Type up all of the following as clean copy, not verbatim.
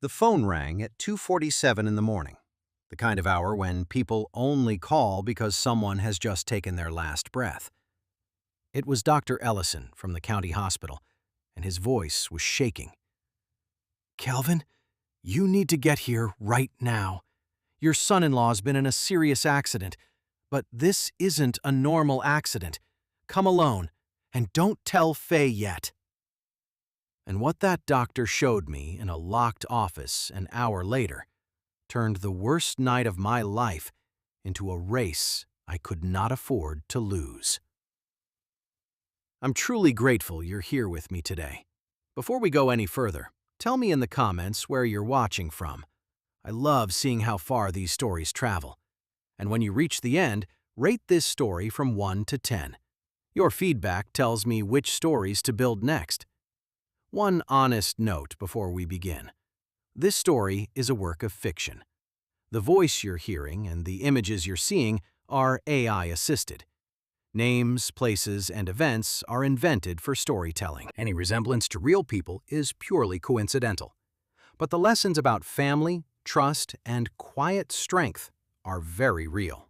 The phone rang at 2:47 in the morning, the kind of hour when people only call because someone has just taken their last breath. It was Dr. Ellison from the county hospital, and his voice was shaking. "Calvin, you need to get here right now. Your son-in-law's been in a serious accident, but this isn't a normal accident. Come alone, and don't tell Faye yet." And what that doctor showed me in a locked office an hour later turned the worst night of my life into a race I could not afford to lose. I'm truly grateful you're here with me today. Before we go any further, tell me in the comments where you're watching from. I love seeing how far these stories travel. And when you reach the end, rate this story from 1 to 10. Your feedback tells me which stories to build next. One honest note before we begin. This story is a work of fiction. The voice you're hearing and the images you're seeing are AI-assisted. Names, places, and events are invented for storytelling. Any resemblance to real people is purely coincidental. But the lessons about family, trust, and quiet strength are very real.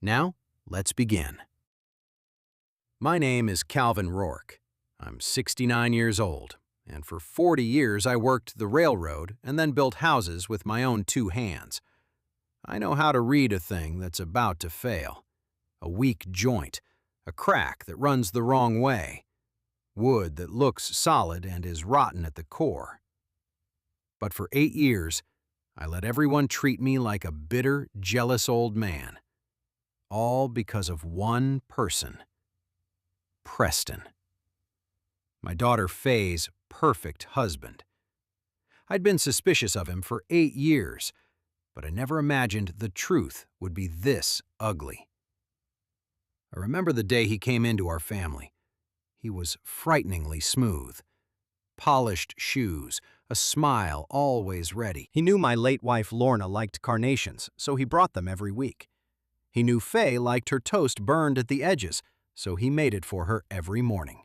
Now, let's begin. My name is Calvin Rourke. I'm 69 years old, and for 40 years I worked the railroad and then built houses with my own two hands. I know how to read a thing that's about to fail. A weak joint, a crack that runs the wrong way, wood that looks solid and is rotten at the core. But for 8 years, I let everyone treat me like a bitter, jealous old man. All because of one person. Preston. My daughter Faye's perfect husband. I'd been suspicious of him for 8 years, but I never imagined the truth would be this ugly. I remember the day he came into our family. He was frighteningly smooth. Polished shoes, a smile always ready. He knew my late wife Lorna liked carnations, so he brought them every week. He knew Faye liked her toast burned at the edges, so he made it for her every morning.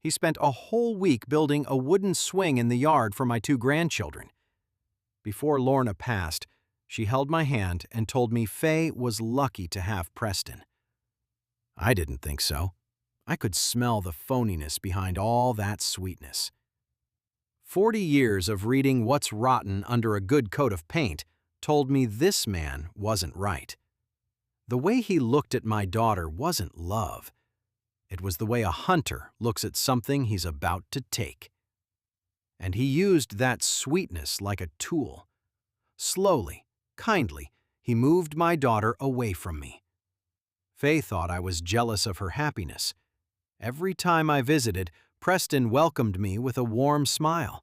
He spent a whole week building a wooden swing in the yard for my 2 grandchildren. Before Lorna passed, she held my hand and told me Faye was lucky to have Preston. I didn't think so. I could smell the phoniness behind all that sweetness. 40 years of reading what's rotten under a good coat of paint told me this man wasn't right. The way he looked at my daughter wasn't love. It was the way a hunter looks at something he's about to take. And he used that sweetness like a tool. Slowly, kindly, he moved my daughter away from me. Faye thought I was jealous of her happiness. Every time I visited, Preston welcomed me with a warm smile.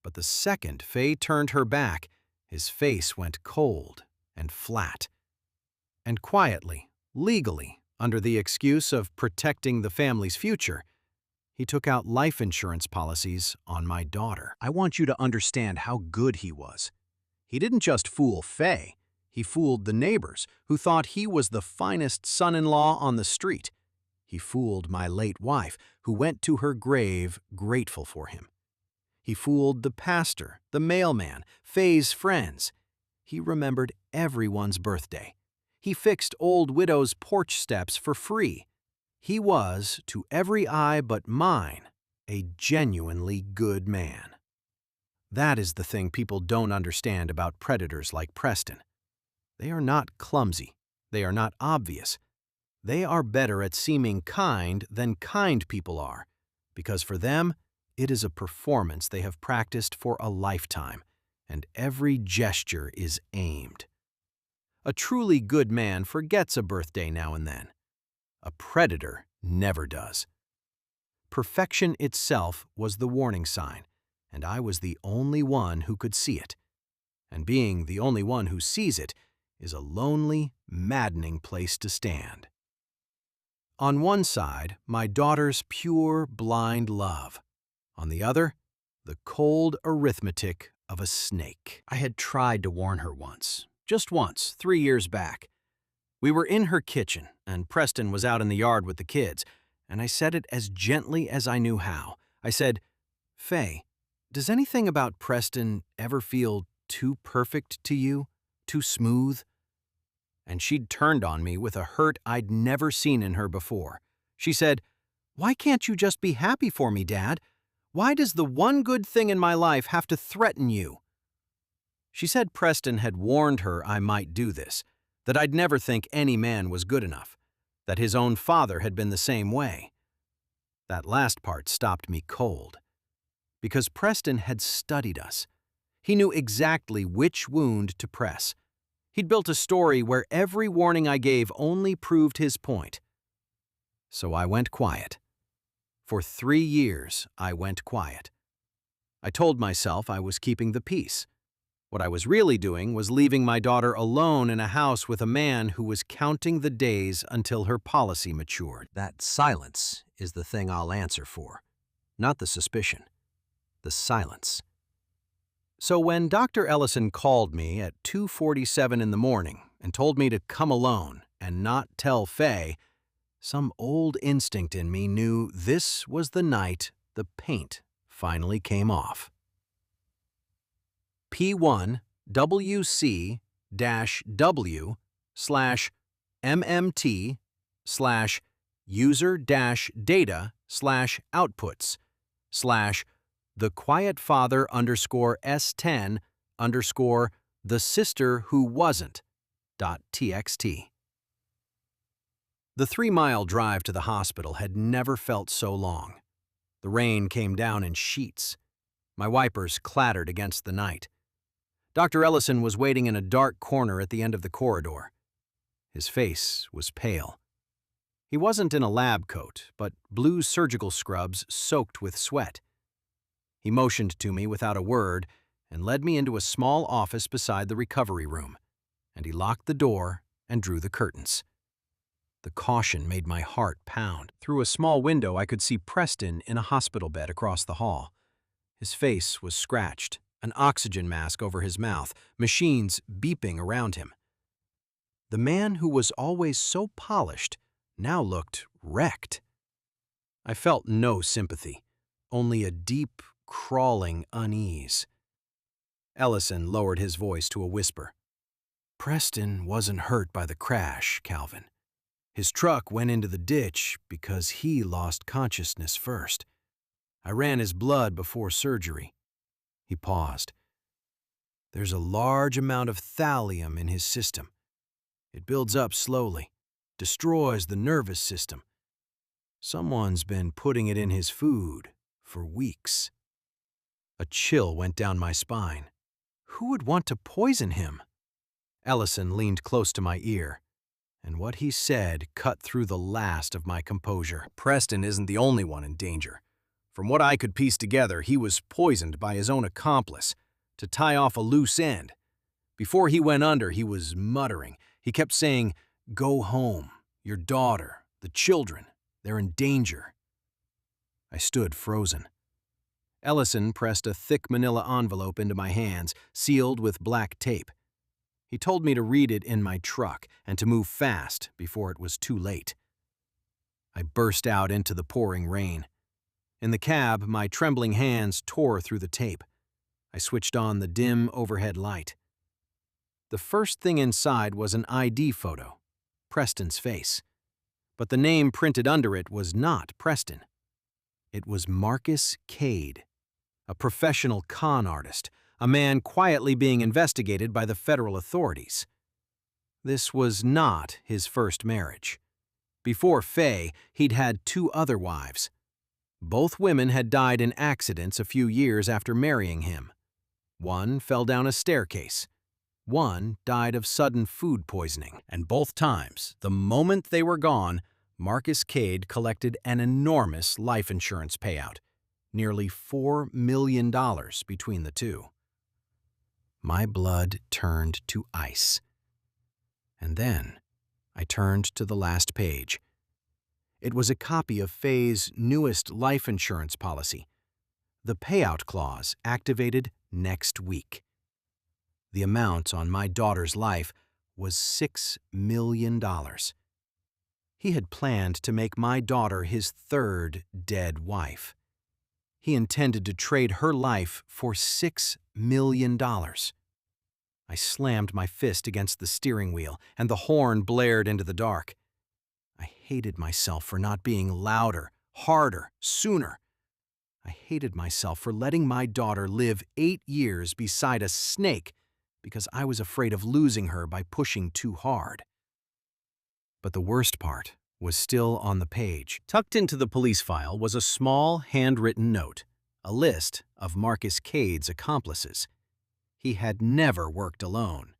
But the second Faye turned her back, his face went cold and flat. And quietly, legally, under the excuse of protecting the family's future, he took out life insurance policies on my daughter. I want you to understand how good he was. He didn't just fool Faye, he fooled the neighbors who thought he was the finest son-in-law on the street. He fooled my late wife, who went to her grave grateful for him. He fooled the pastor, the mailman, Faye's friends. He remembered everyone's birthday. He fixed old widows' porch steps for free. He was, to every eye but mine, a genuinely good man. That is the thing people don't understand about predators like Preston. They are not clumsy. They are not obvious. They are better at seeming kind than kind people are, because for them, it is a performance they have practiced for a lifetime, and every gesture is aimed. A truly good man forgets a birthday now and then. A predator never does. Perfection itself was the warning sign, and I was the only one who could see it. And being the only one who sees it is a lonely, maddening place to stand. On one side, my daughter's pure, blind love. On the other, the cold arithmetic of a snake. I had tried to warn her once. Just once, 3 years back. We were in her kitchen, and Preston was out in the yard with the kids, and I said it as gently as I knew how. I said, "Faye, Does anything about Preston ever feel too perfect to you? Too smooth? And she'd turned on me with a hurt I'd never seen in her before. She said, "Why can't you just be happy for me, Dad? Why does the one good thing in my life have to threaten you?" She said Preston had warned her I might do this, that I'd never think any man was good enough, that his own father had been the same way. That last part stopped me cold. Because Preston had studied us. He knew exactly which wound to press. He'd built a story where every warning I gave only proved his point. So I went quiet. For 3 years, I went quiet. I told myself I was keeping the peace. What I was really doing was leaving my daughter alone in a house with a man who was counting the days until her policy matured. That silence is the thing I'll answer for, not the suspicion. The silence. So when Dr. Ellison called me at 2:47 in the morning and told me to come alone and not tell Faye, some old instinct in me knew this was the night the paint finally came off. P1-WC-W/MMT/user-data/outputs/the quiet father _S10 _ the sister who wasn't.txt. The 3-mile drive to the hospital had never felt so long. The rain came down in sheets. My wipers clattered against the night. Dr. Ellison was waiting in a dark corner at the end of the corridor. His face was pale. He wasn't in a lab coat, but blue surgical scrubs soaked with sweat. He motioned to me without a word and led me into a small office beside the recovery room, and he locked the door and drew the curtains. The caution made my heart pound. Through a small window, I could see Preston in a hospital bed across the hall. His face was scratched, an oxygen mask over his mouth, machines beeping around him. The man who was always so polished now looked wrecked. I felt no sympathy, only a deep, crawling unease. Ellison lowered his voice to a whisper. "Preston wasn't hurt by the crash, Calvin. His truck went into the ditch because he lost consciousness first. I ran his blood before surgery." He paused. "There's a large amount of thallium in his system. It builds up slowly, destroys the nervous system. Someone's been putting it in his food for weeks." A chill went down my spine. Who would want to poison him? Ellison leaned close to my ear, and what he said cut through the last of my composure. "Preston isn't the only one in danger. From what I could piece together, he was poisoned by his own accomplice to tie off a loose end. Before he went under, he was muttering. He kept saying, 'Go home. Your daughter, the children, they're in danger.'" I stood frozen. Ellison pressed a thick manila envelope into my hands, sealed with black tape. He told me to read it in my truck and to move fast before it was too late. I burst out into the pouring rain. In the cab, my trembling hands tore through the tape. I switched on the dim overhead light. The first thing inside was an ID photo, Preston's face. But the name printed under it was not Preston. It was Marcus Cade, a professional con artist, a man quietly being investigated by the federal authorities. This was not his first marriage. Before Faye, he'd had 2 other wives. Both women had died in accidents a few years after marrying him. One fell down a staircase. One died of sudden food poisoning. And both times, the moment they were gone, Marcus Cade collected an enormous life insurance payout, nearly $4 million between the two. My blood turned to ice. And then I turned to the last page. It was a copy of Faye's newest life insurance policy. The payout clause activated next week. The amount on my daughter's life was $6 million. He had planned to make my daughter his 3rd dead wife. He intended to trade her life for $6 million. I slammed my fist against the steering wheel, and the horn blared into the dark. I hated myself for not being louder, harder, sooner. I hated myself for letting my daughter live 8 years beside a snake because I was afraid of losing her by pushing too hard. But the worst part was still on the page. Tucked into the police file was a small, handwritten note, a list of Marcus Cade's accomplices. He had never worked alone.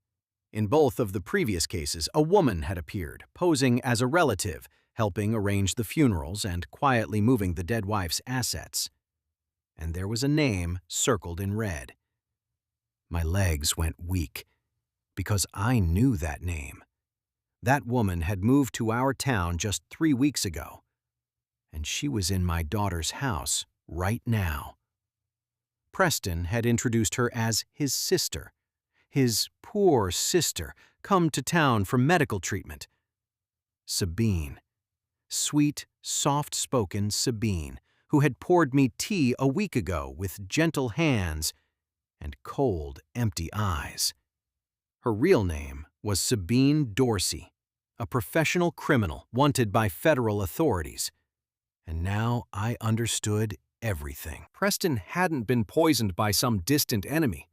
In both of the previous cases, a woman had appeared, posing as a relative, helping arrange the funerals and quietly moving the dead wife's assets. And there was a name circled in red. My legs went weak, because I knew that name. That woman had moved to our town just 3 weeks ago, and she was in my daughter's house right now. Preston had introduced her as his sister, his poor sister, come to town for medical treatment. Sabine, sweet, soft-spoken Sabine, who had poured me tea a week ago with gentle hands and cold, empty eyes. Her real name was Sabine Dorsey, a professional criminal wanted by federal authorities. And now I understood everything. Preston hadn't been poisoned by some distant enemy.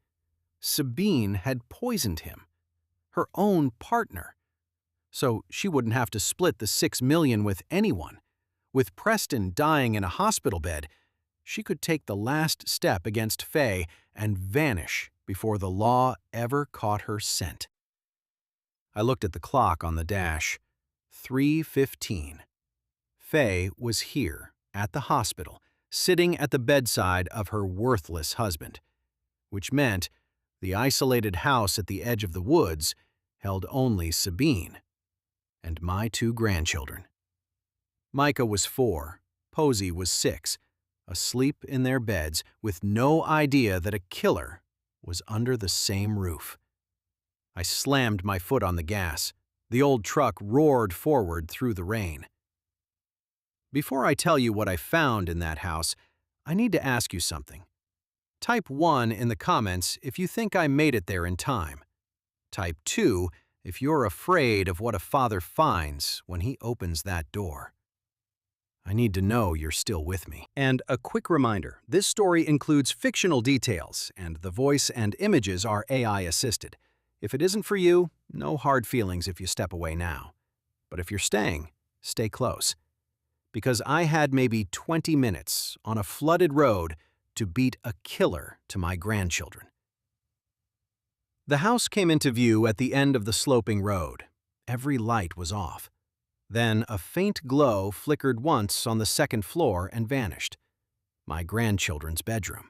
Sabine had poisoned him, her own partner. So she wouldn't have to split the $6 million with anyone. With Preston dying in a hospital bed, she could take the last step against Faye and vanish before the law ever caught her scent. I looked at the clock on the dash. 3:15. Faye was here, at the hospital, sitting at the bedside of her worthless husband, which meant the isolated house at the edge of the woods held only Sabine and my 2 grandchildren. Micah was 4, Posey was 6, asleep in their beds with no idea that a killer was under the same roof. I slammed my foot on the gas. The old truck roared forward through the rain. Before I tell you what I found in that house, I need to ask you something. Type 1 in the comments if you think I made it there in time. Type 2 if you're afraid of what a father finds when he opens that door. I need to know you're still with me. And a quick reminder, this story includes fictional details, and the voice and images are AI-assisted. If it isn't for you, no hard feelings if you step away now. But if you're staying, stay close. Because I had maybe 20 minutes on a flooded road to beat a killer to my grandchildren. The house came into view at the end of the sloping road. Every light was off. Then a faint glow flickered once on the second floor and vanished. My grandchildren's bedroom.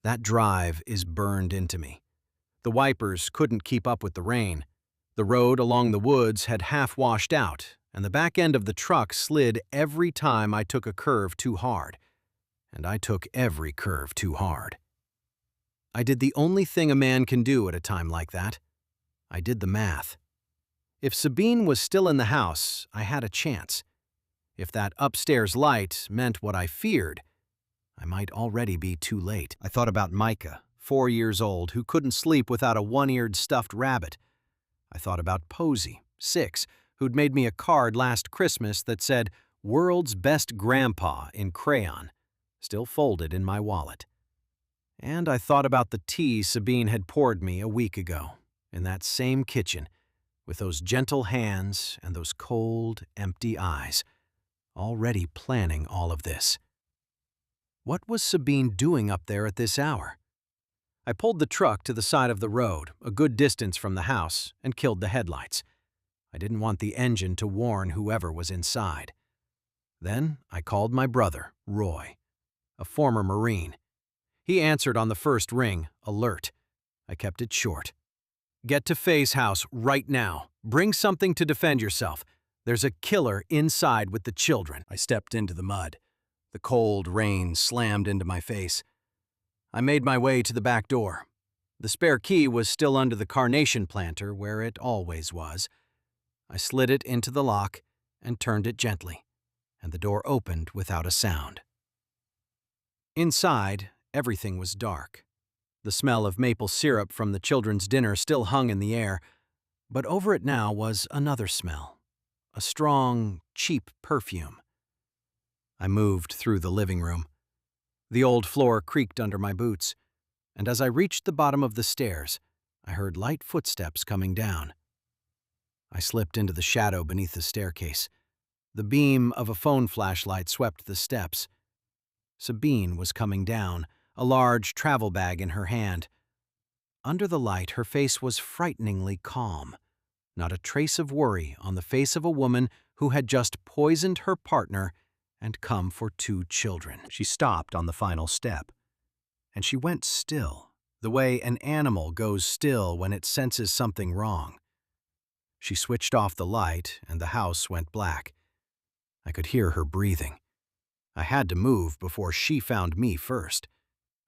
That drive is burned into me. The wipers couldn't keep up with the rain. The road along the woods had half washed out, and the back end of the truck slid every time I took a curve too hard. And I took every curve too hard. I did the only thing a man can do at a time like that. I did the math. If Sabine was still in the house, I had a chance. If that upstairs light meant what I feared, I might already be too late. I thought about Micah, 4 years old, who couldn't sleep without a one-eared stuffed rabbit. I thought about Posey, 6, who'd made me a card last Christmas that said, "World's Best Grandpa" in crayon, still folded in my wallet. And I thought about the tea Sabine had poured me a week ago, in that same kitchen, with those gentle hands and those cold, empty eyes, already planning all of this. What was Sabine doing up there at this hour? I pulled the truck to the side of the road, a good distance from the house, and killed the headlights. I didn't want the engine to warn whoever was inside. Then I called my brother, Roy, a former Marine. He answered on the first ring, alert. I kept it short. "Get to Faye's house right now. Bring something to defend yourself. There's a killer inside with the children." I stepped into the mud. The cold rain slammed into my face. I made my way to the back door. The spare key was still under the carnation planter where it always was. I slid it into the lock and turned it gently, and the door opened without a sound. Inside, everything was dark. The smell of maple syrup from the children's dinner still hung in the air, but over it now was another smell, a strong, cheap perfume. I moved through the living room. The old floor creaked under my boots, and as I reached the bottom of the stairs, I heard light footsteps coming down. I slipped into the shadow beneath the staircase. The beam of a phone flashlight swept the steps. Sabine was coming down, a large travel bag in her hand. Under the light, her face was frighteningly calm, not a trace of worry on the face of a woman who had just poisoned her partner and come for 2 children. She stopped on the final step, and she went still, the way an animal goes still when it senses something wrong. She switched off the light, and the house went black. I could hear her breathing. I had to move before she found me first.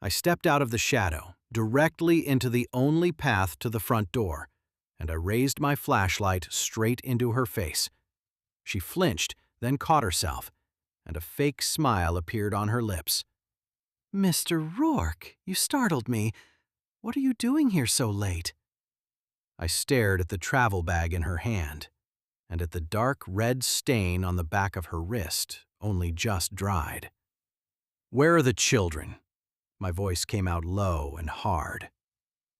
I stepped out of the shadow, directly into the only path to the front door, and I raised my flashlight straight into her face. She flinched, then caught herself, and a fake smile appeared on her lips. "Mr. Rourke, you startled me. What are you doing here so late?" I stared at the travel bag in her hand, and at the dark red stain on the back of her wrist, only just dried. "Where are the children?" My voice came out low and hard.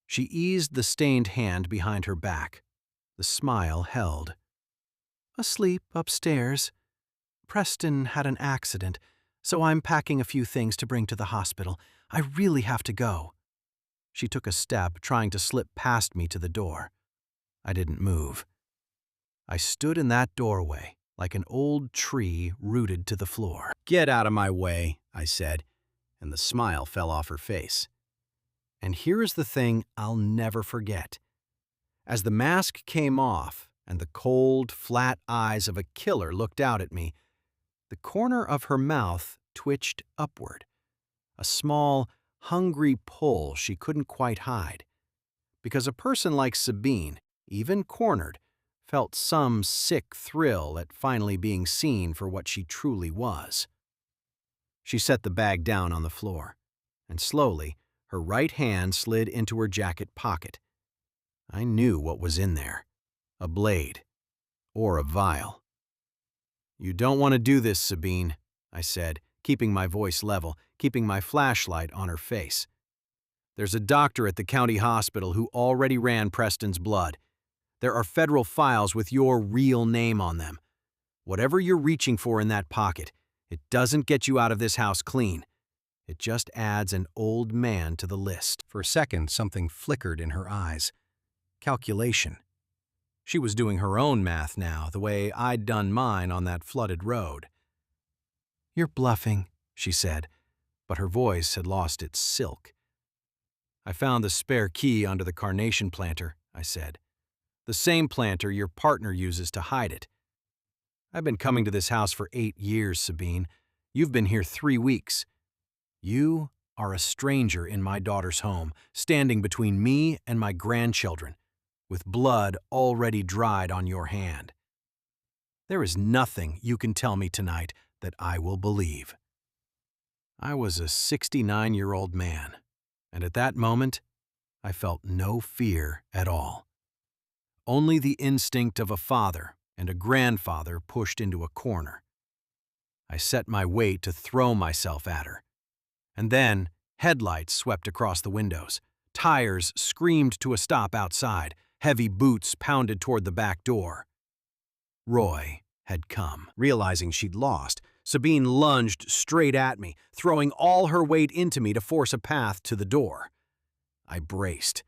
She eased the stained hand behind her back. The smile held. "Asleep upstairs. Preston had an accident, so I'm packing a few things to bring to the hospital. I really have to go." She took a step, trying to slip past me to the door. I didn't move. I stood in that doorway, like an old tree rooted to the floor. "Get out of my way," I said, and the smile fell off her face. And here is the thing I'll never forget. As the mask came off and the cold, flat eyes of a killer looked out at me, the corner of her mouth twitched upward, a small, hungry pull she couldn't quite hide. Because a person like Sabine, even cornered, felt some sick thrill at finally being seen for what she truly was. She set the bag down on the floor, and slowly, her right hand slid into her jacket pocket. I knew what was in there. A blade. Or a vial. "You don't want to do this, Sabine," I said, keeping my voice level, keeping my flashlight on her face. "There's a doctor at the county hospital who already ran Preston's blood. There are federal files with your real name on them. Whatever you're reaching for in that pocket, it doesn't get you out of this house clean. It just adds an old man to the list." For a second, something flickered in her eyes. Calculation. She was doing her own math now, the way I'd done mine on that flooded road. "You're bluffing," she said, but her voice had lost its silk. "I found the spare key under the carnation planter," I said. "The same planter your partner uses to hide it. I've been coming to this house for 8 years, Sabine. You've been here 3 weeks. You are a stranger in my daughter's home, standing between me and my grandchildren, with blood already dried on your hand. There is nothing you can tell me tonight that I will believe." I was a 69-year-old man, and at that moment, I felt no fear at all. Only the instinct of a father and a grandfather pushed into a corner. I set my weight to throw myself at her. And then, headlights swept across the windows. Tires screamed to a stop outside. Heavy boots pounded toward the back door. Roy had come. Realizing she'd lost, Sabine lunged straight at me, throwing all her weight into me to force a path to the door. I braced,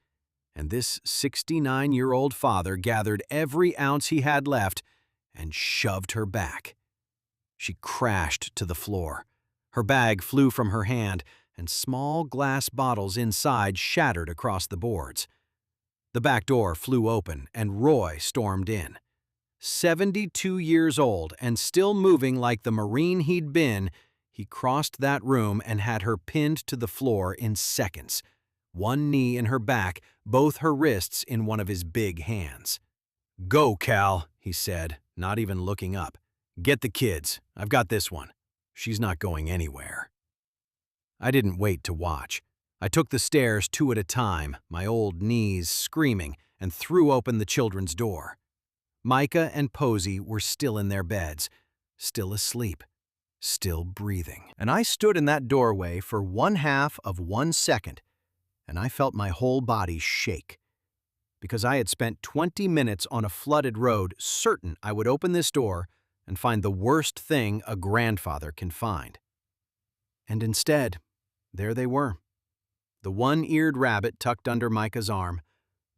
and this 69-year-old father gathered every ounce he had left and shoved her back. She crashed to the floor. Her bag flew from her hand, and small glass bottles inside shattered across the boards. The back door flew open, and Roy stormed in. 72 years old and still moving like the Marine he'd been, he crossed that room and had her pinned to the floor in seconds, one knee in her back, both her wrists in one of his big hands. "Go, Cal," he said, not even looking up. "Get the kids. I've got this one. She's not going anywhere." I didn't wait to watch. I took the stairs two at a time, my old knees screaming, and threw open the children's door. Micah and Posey were still in their beds, still asleep, still breathing. And I stood in that doorway for 1/2 of 1 second, and I felt my whole body shake. Because I had spent 20 minutes on a flooded road, certain I would open this door and find the worst thing a grandfather can find. And instead, there they were. The one-eared rabbit tucked under Micah's arm,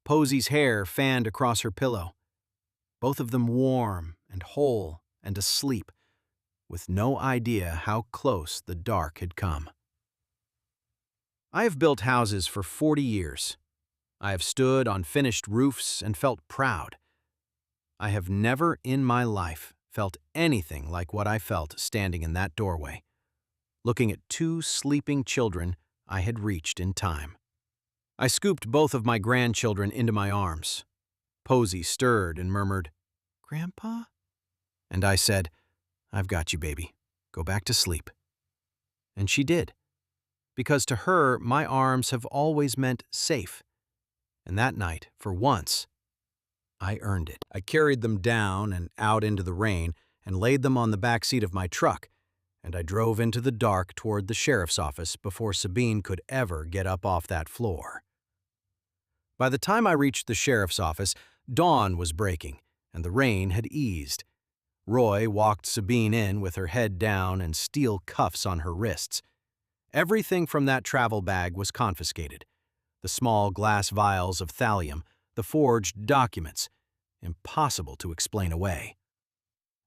Posey's hair fanned across her pillow. Both of them warm and whole and asleep, with no idea how close the dark had come. I have built houses for 40 years. I have stood on finished roofs and felt proud. I have never in my life felt anything like what I felt standing in that doorway, looking at 2 sleeping children I had reached in time. I scooped both of my grandchildren into my arms. Posey stirred and murmured, "Grandpa?" And I said, "I've got you, baby. Go back to sleep." And she did, because to her, my arms have always meant safe. And that night, for once, I earned it. I carried them down and out into the rain and laid them on the back seat of my truck, and I drove into the dark toward the sheriff's office before Sabine could ever get up off that floor. By the time I reached the sheriff's office, dawn was breaking, and the rain had eased. Roy walked Sabine in with her head down and steel cuffs on her wrists. Everything from that travel bag was confiscated. The small glass vials of thallium, the forged documents, impossible to explain away.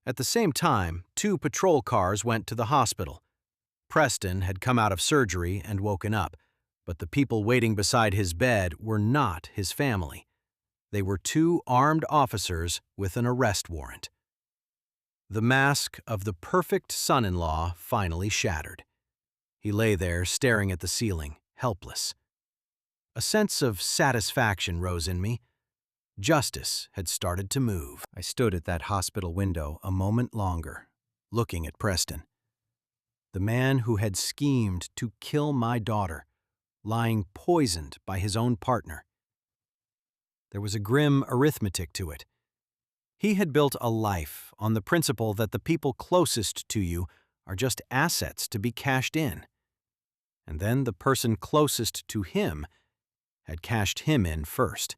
At the same time, 2 patrol cars went to the hospital. Preston had come out of surgery and woken up, but the people waiting beside his bed were not his family. They were 2 armed officers with an arrest warrant. The mask of the perfect son-in-law finally shattered. He lay there staring at the ceiling, helpless. A sense of satisfaction rose in me. Justice had started to move. I stood at that hospital window a moment longer, looking at Preston. The man who had schemed to kill my daughter, lying poisoned by his own partner. There was a grim arithmetic to it. He had built a life on the principle that the people closest to you are just assets to be cashed in. And then the person closest to him had cashed him in first.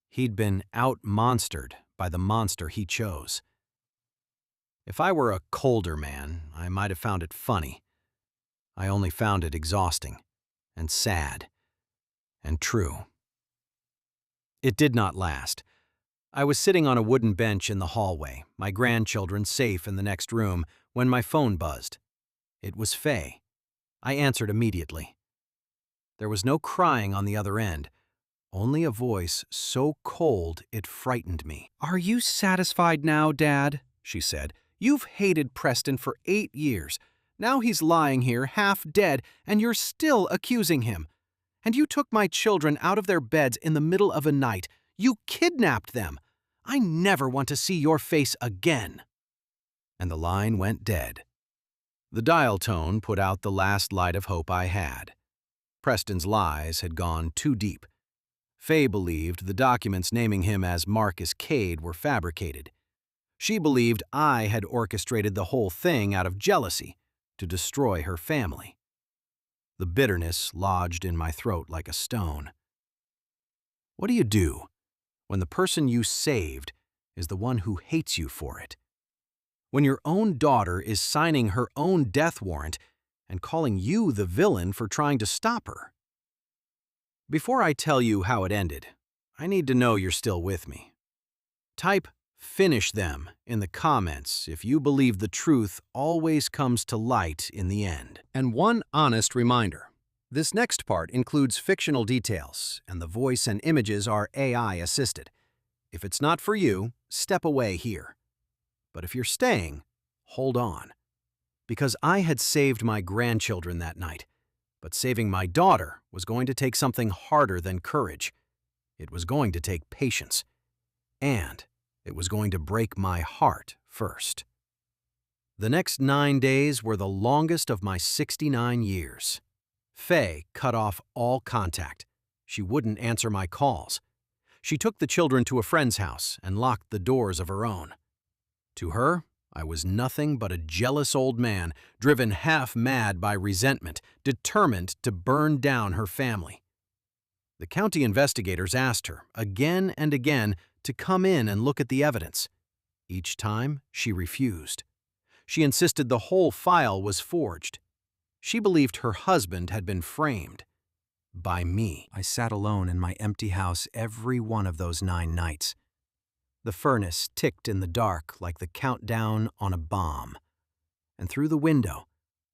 He'd been out-monstered by the monster he chose. If I were a colder man, I might have found it funny. I only found it exhausting, and sad, and true. It did not last. I was sitting on a wooden bench in the hallway, my grandchildren safe in the next room, when my phone buzzed. It was Faye. I answered immediately. There was no crying on the other end, only a voice so cold it frightened me. "Are you satisfied now, Dad?" she said. "You've hated Preston for 8 years. Now he's lying here half dead, and you're still accusing him. And you took my children out of their beds in the middle of a night. You kidnapped them. I never want to see your face again." And the line went dead. The dial tone put out the last light of hope I had. Preston's lies had gone too deep. Faye believed the documents naming him as Marcus Cade were fabricated. She believed I had orchestrated the whole thing out of jealousy to destroy her family. The bitterness lodged in my throat like a stone. What do you do when the person you saved is the one who hates you for it? When your own daughter is signing her own death warrant and calling you the villain for trying to stop her? Before I tell you how it ended, I need to know you're still with me. Type "finish them" in the comments if you believe the truth always comes to light in the end. And one honest reminder, this next part includes fictional details, and the voice and images are AI assisted. If it's not for you, step away here. But if you're staying, hold on. Because I had saved my grandchildren that night, but saving my daughter was going to take something harder than courage. It was going to take patience. And it was going to break my heart first. The next 9 days were the longest of my 69 years. Faye cut off all contact. She wouldn't answer my calls. She took the children to a friend's house and locked the doors of her own. To her, I was nothing but a jealous old man, driven half mad by resentment, determined to burn down her family. The county investigators asked her, again and again, to come in and look at the evidence. Each time, she refused. She insisted the whole file was forged. She believed her husband had been framed. By me. I sat alone in my empty house every one of those 9 nights. The furnace ticked in the dark like the countdown on a bomb. And through the window,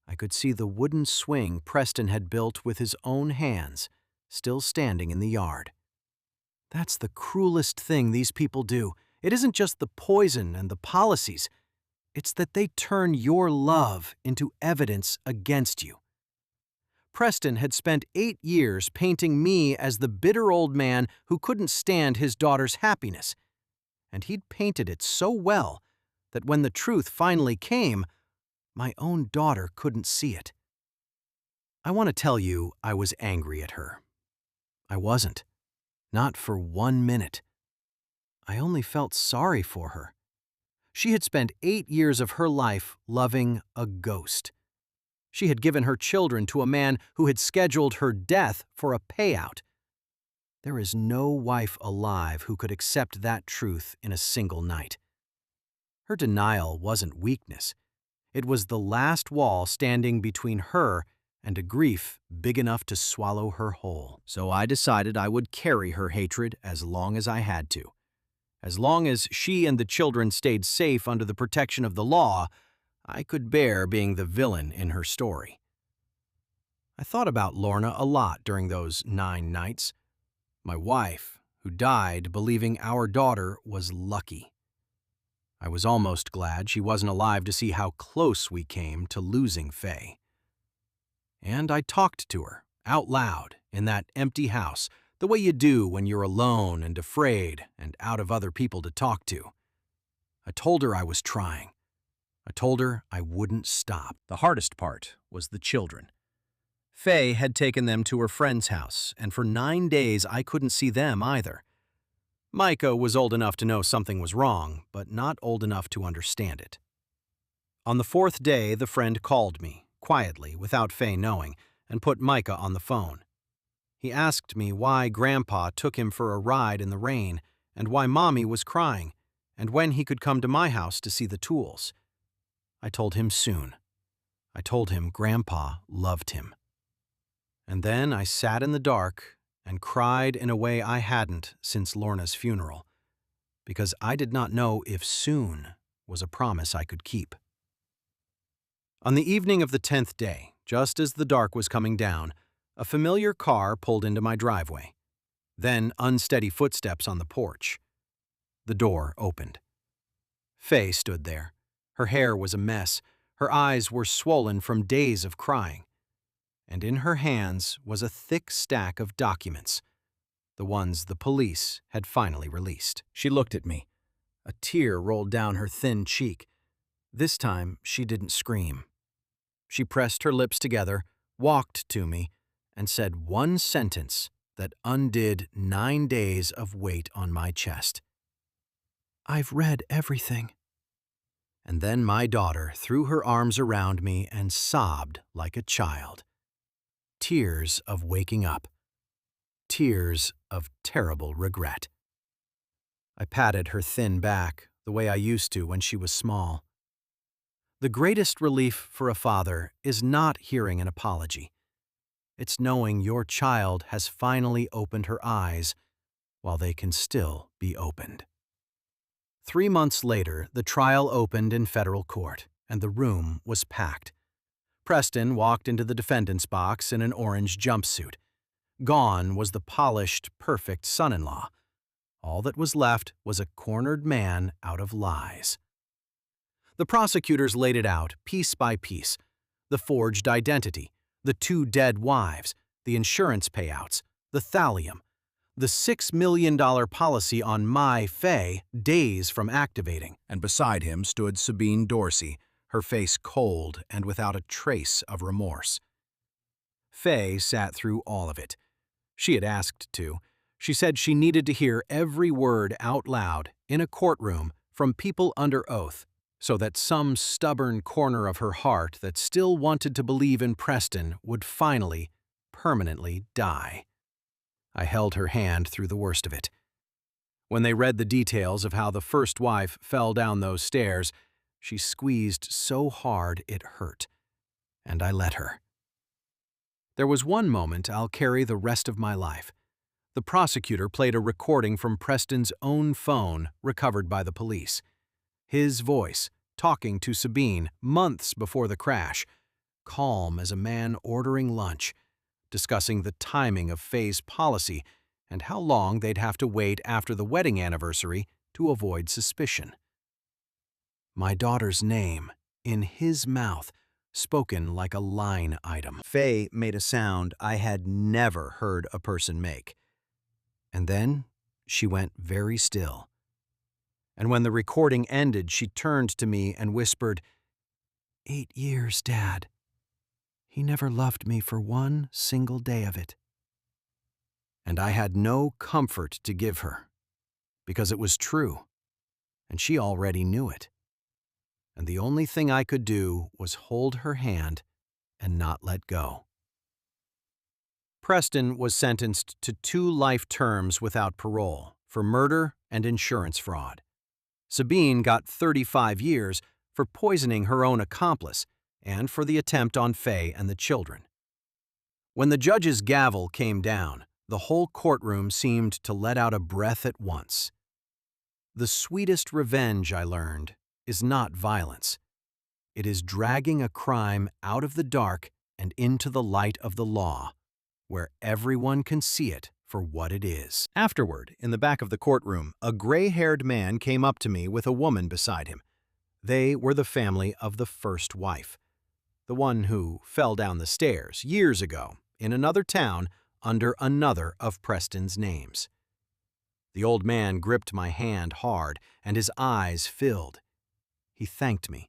I could see the wooden swing Preston had built with his own hands, still standing in the yard. That's the cruelest thing these people do. It isn't just the poison and the policies. It's that they turn your love into evidence against you. Preston had spent 8 years painting me as the bitter old man who couldn't stand his daughter's happiness. And he'd painted it so well that when the truth finally came, my own daughter couldn't see it. I want to tell you I was angry at her. I wasn't. Not for 1 minute. I only felt sorry for her. She had spent 8 years of her life loving a ghost. She had given her children to a man who had scheduled her death for a payout. There is no wife alive who could accept that truth in a single night. Her denial wasn't weakness. It was the last wall standing between her and a grief big enough to swallow her whole. So I decided I would carry her hatred as long as I had to. As long as she and the children stayed safe under the protection of the law, I could bear being the villain in her story. I thought about Lorna a lot during those 9 nights. My wife, who died believing our daughter was lucky. I was almost glad she wasn't alive to see how close we came to losing Faye. And I talked to her, out loud, in that empty house, the way you do when you're alone and afraid and out of other people to talk to. I told her I was trying. I told her I wouldn't stop. The hardest part was the children. Faye had taken them to her friend's house, and for 9 days I couldn't see them either. Micah was old enough to know something was wrong, but not old enough to understand it. On the 4th day, the friend called me, quietly, without Faye knowing, and put Micah on the phone. He asked me why Grandpa took him for a ride in the rain, and why Mommy was crying, and when he could come to my house to see the tools. I told him soon. I told him Grandpa loved him. And then I sat in the dark and cried in a way I hadn't since Lorna's funeral, because I did not know if soon was a promise I could keep. On the evening of the 10th day, just as the dark was coming down, a familiar car pulled into my driveway. Then unsteady footsteps on the porch. The door opened. Faye stood there. Her hair was a mess. Her eyes were swollen from days of crying. And in her hands was a thick stack of documents, the ones the police had finally released. She looked at me. A tear rolled down her thin cheek. This time, she didn't scream. She pressed her lips together, walked to me, and said one sentence that undid 9 days of weight on my chest. "I've read everything." And then my daughter threw her arms around me and sobbed like a child. Tears of waking up. Tears of terrible regret. I patted her thin back the way I used to when she was small. The greatest relief for a father is not hearing an apology. It's knowing your child has finally opened her eyes while they can still be opened. 3 months later, the trial opened in federal court, and the room was packed. Preston walked into the defendant's box in an orange jumpsuit. Gone was the polished, perfect son-in-law. All that was left was a cornered man out of lies. The prosecutors laid it out, piece by piece. The forged identity, the 2 dead wives, the insurance payouts, the thallium, the $6 million policy on my Faye days from activating. And beside him stood Sabine Dorsey, her face cold and without a trace of remorse. Faye sat through all of it. She had asked to. She said she needed to hear every word out loud in a courtroom from people under oath, so that some stubborn corner of her heart that still wanted to believe in Preston would finally, permanently die. I held her hand through the worst of it. When they read the details of how the first wife fell down those stairs, she squeezed so hard it hurt, and I let her. There was one moment I'll carry the rest of my life. The prosecutor played a recording from Preston's own phone recovered by the police. His voice, talking to Sabine months before the crash, calm as a man ordering lunch, discussing the timing of Faye's policy and how long they'd have to wait after the wedding anniversary to avoid suspicion. My daughter's name, in his mouth, spoken like a line item. Faye made a sound I had never heard a person make. And then she went very still. And when the recording ended, she turned to me and whispered, "8 years, Dad. He never loved me for one single day of it." And I had no comfort to give her, because it was true, and she already knew it. And the only thing I could do was hold her hand and not let go. Preston was sentenced to 2 life terms without parole for murder and insurance fraud. Sabine got 35 years for poisoning her own accomplice and for the attempt on Faye and the children. When the judge's gavel came down, the whole courtroom seemed to let out a breath at once. The sweetest revenge, I learned, is not violence. It is dragging a crime out of the dark and into the light of the law, where everyone can see it for what it is. Afterward, in the back of the courtroom, a gray-haired man came up to me with a woman beside him. They were the family of the first wife, the one who fell down the stairs years ago in another town under another of Preston's names. The old man gripped my hand hard, and his eyes filled. He thanked me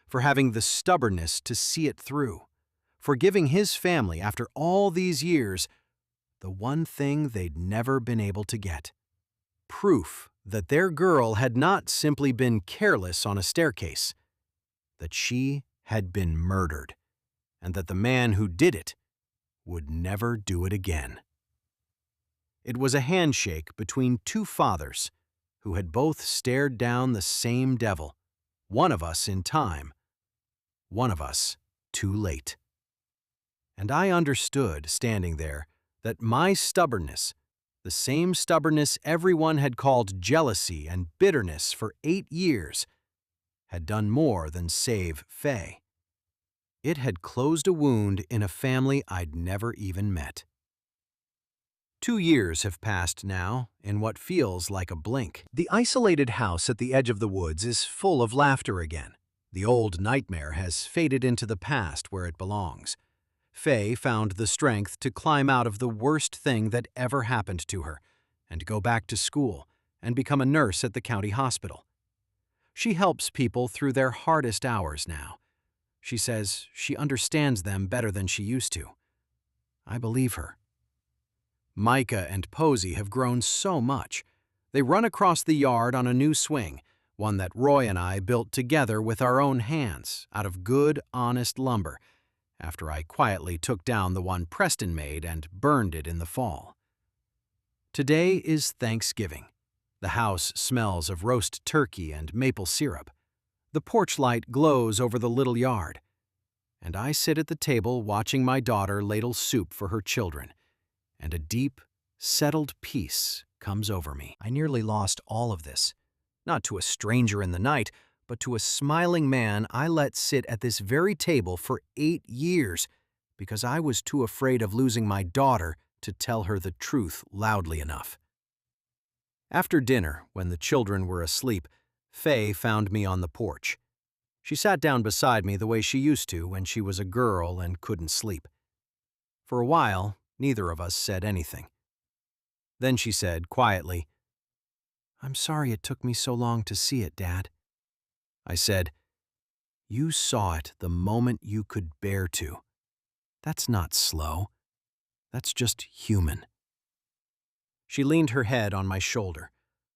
for having the stubbornness to see it through, for giving his family, after all these years, the one thing they'd never been able to get: proof that their girl had not simply been careless on a staircase, that she had been murdered, and that the man who did it would never do it again. It was a handshake between 2 fathers who had both stared down the same devil, one of us in time, one of us too late. And I understood, standing there, that my stubbornness, the same stubbornness everyone had called jealousy and bitterness for 8 years, had done more than save Faye. It had closed a wound in a family I'd never even met. 2 years have passed now, in what feels like a blink. The isolated house at the edge of the woods is full of laughter again. The old nightmare has faded into the past where it belongs. Faye found the strength to climb out of the worst thing that ever happened to her and go back to school and become a nurse at the county hospital. She helps people through their hardest hours now. She says she understands them better than she used to. I believe her. Micah and Posey have grown so much. They run across the yard on a new swing, one that Roy and I built together with our own hands out of good, honest lumber, after I quietly took down the one Preston made and burned it in the fall. Today is Thanksgiving. The house smells of roast turkey and maple syrup. The porch light glows over the little yard, and I sit at the table watching my daughter ladle soup for her children, and a deep, settled peace comes over me. I nearly lost all of this, not to a stranger in the night, but to a smiling man I let sit at this very table for 8 years because I was too afraid of losing my daughter to tell her the truth loudly enough. After dinner, when the children were asleep, Faye found me on the porch. She sat down beside me the way she used to when she was a girl and couldn't sleep. For a while, neither of us said anything. Then she said quietly, "I'm sorry it took me so long to see it, Dad." I said, You saw it the moment you could bear to. That's not slow. That's just human. She leaned her head on my shoulder,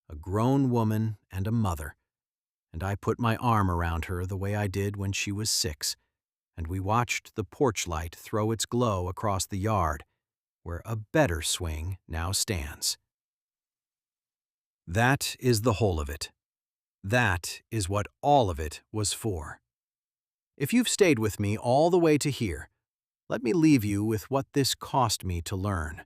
a grown woman and a mother, and I put my arm around her the way I did when she was 6, and we watched the porch light throw its glow across the yard, where a better swing now stands. That is the whole of it. That is what all of it was for. If you've stayed with me all the way to here, let me leave you with what this cost me to learn.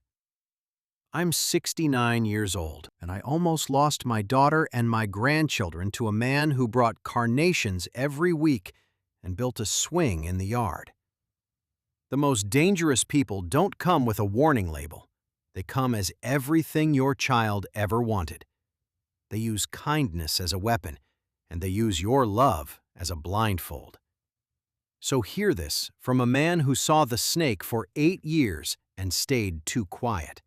I'm 69 years old, and I almost lost my daughter and my grandchildren to a man who brought carnations every week and built a swing in the yard. The most dangerous people don't come with a warning label. They come as everything your child ever wanted. They use kindness as a weapon, and they use your love as a blindfold. So hear this from a man who saw the snake for 8 years and stayed too quiet.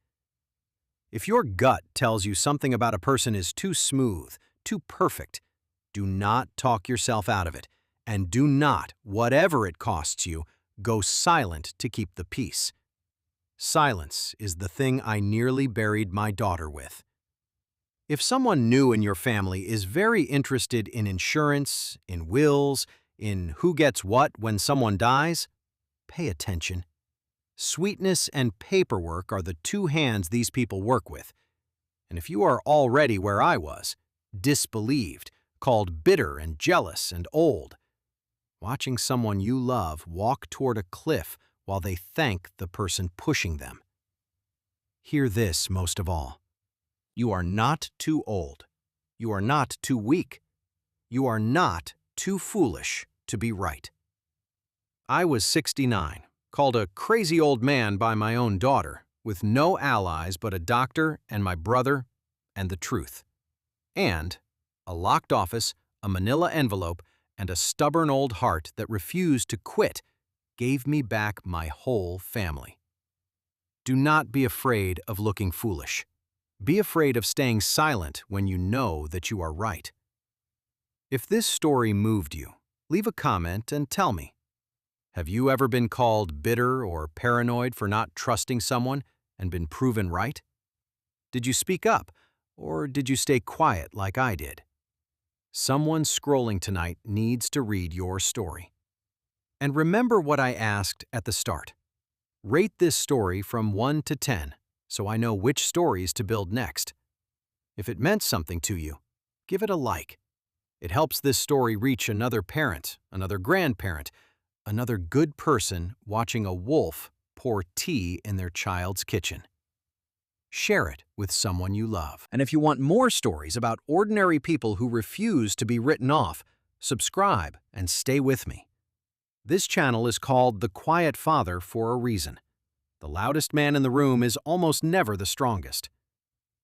If your gut tells you something about a person is too smooth, too perfect, do not talk yourself out of it, and do not, whatever it costs you, go silent to keep the peace. Silence is the thing I nearly buried my daughter with. If someone new in your family is very interested in insurance, in wills, in who gets what when someone dies, pay attention. Sweetness and paperwork are the two hands these people work with. And if you are already where I was, disbelieved, called bitter and jealous and old, watching someone you love walk toward a cliff while they thank the person pushing them. Hear this most of all. You are not too old. You are not too weak. You are not too foolish to be right. I was 69, called a crazy old man by my own daughter, with no allies but a doctor and my brother and the truth. And a locked office, a manila envelope, and a stubborn old heart that refused to quit gave me back my whole family. Do not be afraid of looking foolish. Be afraid of staying silent when you know that you are right. If this story moved you, leave a comment and tell me. Have you ever been called bitter or paranoid for not trusting someone and been proven right? Did you speak up, or did you stay quiet like I did? Someone scrolling tonight needs to read your story. And remember what I asked at the start. Rate this story from 1 to 10 so I know which stories to build next. If it meant something to you, give it a like. It helps this story reach another parent, another grandparent, another good person watching a wolf pour tea in their child's kitchen. Share it with someone you love. And if you want more stories about ordinary people who refuse to be written off, subscribe and stay with me. This channel is called The Quiet Father for a reason. The loudest man in the room is almost never the strongest.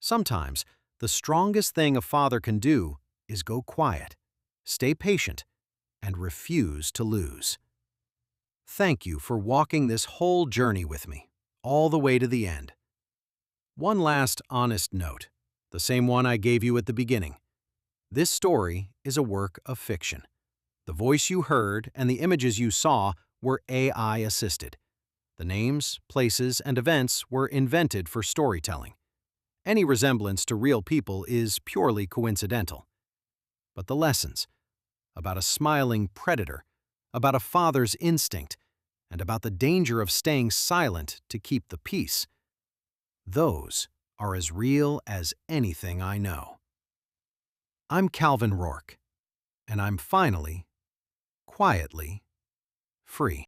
Sometimes, the strongest thing a father can do is go quiet, stay patient, and refuse to lose. Thank you for walking this whole journey with me, all the way to the end. One last honest note, the same one I gave you at the beginning. This story is a work of fiction. The voice you heard and the images you saw were AI-assisted. The names, places, and events were invented for storytelling. Any resemblance to real people is purely coincidental. But the lessons, about a smiling predator, about a father's instinct, and about the danger of staying silent to keep the peace, those are as real as anything I know. I'm Calvin Rourke, and I'm finally, quietly, free.